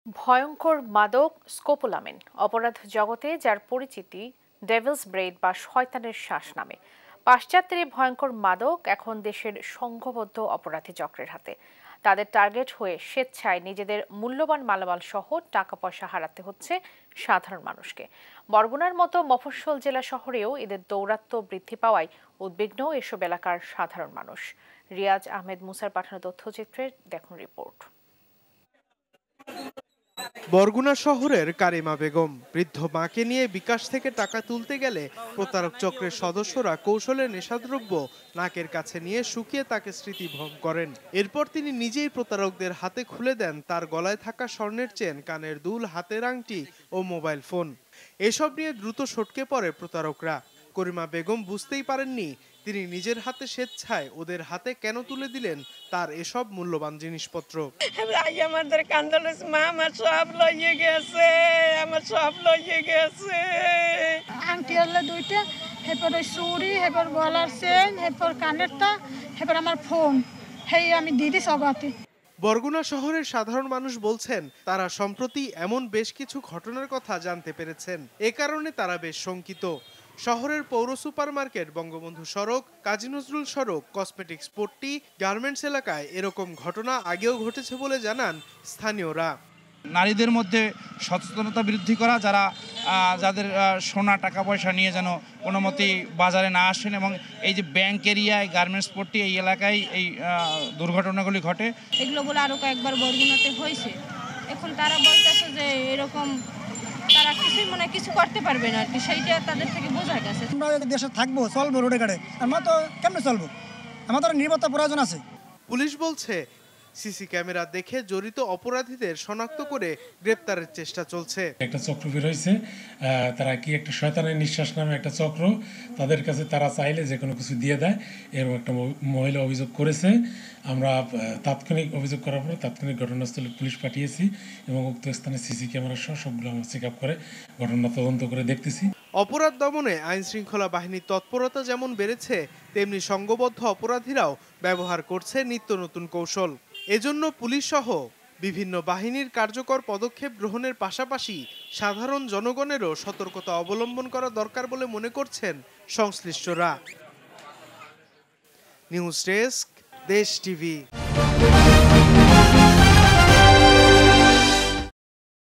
ভয়ঙ্কর মাদক স্কোপোলামিন অপরাধ জগতে যার পরিচিতি ডেভিলস ব্রেড বা শয়তানের শ্বাস নামে। পাশ্চাত্যের এই ভয়ঙ্কর মাদক এখন দেশের সংঘবদ্ধ অপরাধী চক্রের হাতে। তাদের টার্গেট হয়ে স্বেচ্ছায় নিজেদের মূল্যবান মালামাল সহ টাকা পয়সা হারাতে হচ্ছে সাধারণ মানুষকে। বরগুনার মতো মফস্বল জেলা শহরেও এদের দৌরাত্ম্য বৃদ্ধি পাওয়ায় উদ্বিগ্ন এসব এলাকার সাধারণ মানুষ। রিয়াজ আহমেদ মুসার পাঠানো তথ্যচিত্রে দেখুন রিপোর্ট। বরগুনা শহরের কারিমা বেগম বৃদ্ধ মাকে নিয়ে বিকাশ থেকে টাকা তুলতে গেলে প্রতারক চক্রের সদস্যরা কৌশলে নেশাদ্রব্য নাকের কাছে নিয়ে শুকিয়ে তাকে স্মৃতিভ্রম করেন। এরপর তিনি নিজেই প্রতারকদের হাতে খুলে দেন তার গলায় থাকা স্বর্ণের চেন, কানের দুল, হাতের আংটি ও মোবাইল ফোন। এসব নিয়ে দ্রুত সটকে পড়ে প্রতারকরা। করিমা বেগম বুঝতেই পারেননি তিনি নিজের হাতে স্বেচ্ছায় ওদের হাতে কেন তুলে দিলেন তার এসব মূল্যবান জিনিসপত্র। আমাদের কান্দলেস মা আমার সব লইয়ে গেছে, আমার সব লইয়ে গেছে। আংটি হলো দুইটা, এরপর চুড়ি, এরপর গলার চেন, এরপর কানেরটা, এরপর আমার ফোন, হেই আমি দিদি সবাতে। বরগুনা শহরের সাধারণ মানুষ বলছেন তারা সম্প্রতি এমন বেশ কিছু ঘটনার কথা জানতে পেরেছেন। এ কারণে তারা বেশ শঙ্কিত। শহরের পৌর সুপারমার্কেট, বঙ্গবন্ধু সড়ক, কাজী নজরুল সড়ক, কসমেটিক্স পট্টি, গার্মেন্টস এলাকায় এরকম ঘটনা আগেও ঘটেছে বলে জানান স্থানীয়রা। নারীদের মধ্যে সচেতনতা বৃদ্ধি করা, যাদের সোনা টাকা পয়সা নিয়ে যেন কোনো মতেই বাজারে না আসেন, এবং এই যে ব্যাংক এরিয়ায়, গার্মেন্টস পট্টি এই এলাকায় এই দুর্ঘটনাগুলি ঘটে। এগুলো বলে আরো কয়েকবার বরগুনাতে হয়েছে। এখন তারা বলতেছে যে এরকম তারা কিছু করতে পারবে না আর কি, সেইটা তাদের থেকে বোঝা গেছে। আমরা দেশে থাকবো, চলবো রোডে ঘাটে, আমরা তো কেমনে চলবো? আমাদের নিরাপত্তা প্রয়োজন আছে। পুলিশ বলছে সিসি ক্যামেরা দেখে জড়িত অপরাধীদের শনাক্ত করে গ্রেপ্তারের চেষ্টা চলছে। একটা চক্র বের হয়েছে, তারা কি একটা শয়তানের নিঃশ্বাস নামে একটা চক্র, তাদের কাছে তারা চাইলে যে কোনো কিছু দিয়ে দেয়, এরকম একটা মহিলা অভিযোগ করেছে। আমরা তাৎক্ষণিক অভিযোগ করার পরে তাৎক্ষণিক ঘটনাস্থলে পুলিশ পাঠিয়েছি এবং উক্ত স্থানে সিসি ক্যামেরা সহ সবগুলো আমরা চেক আপ করে ঘটনা তদন্ত করে দেখতেছি। অপরাধ দমনে আইন শৃঙ্খলা বাহিনীর তৎপরতা যেমন বেড়েছে, তেমনি সংঘবদ্ধ অপরাধীরাও ব্যবহার করছে নিত্য নতুন কৌশল। এজন্য পুলিশ সহ বিভিন্ন বাহিনীর কার্যকর পদক্ষেপ গ্রহণের পাশাপাশি সাধারণ জনগণেরও সতর্কতা অবলম্বন করা দরকার বলে মনে করছেন সংশ্লিষ্টরা। নিউজ ডেস্ক, দেশ টিভি।